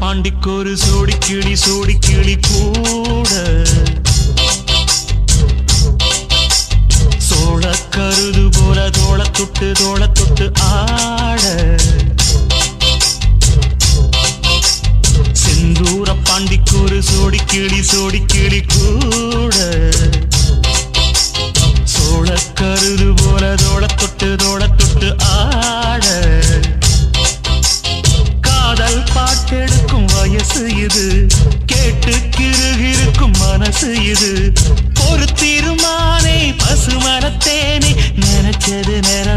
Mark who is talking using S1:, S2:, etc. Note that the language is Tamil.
S1: பாண்டிக்கொரு சோடி கிளி கூட சோழ கருது போல தோள தொட்டு ஆட செந்தூர பாண்டிக்கொரு சோடி கிளி கூட சோழ கருது போல தோள தொட்டு ஆட காதல் பாட்டெடுக்கும் வயசு இது கேட்டு கிருகிருக்கும் மனசு இது ஒரு தீர்மானே பசுமரத்தேனே நினைச்சது நேர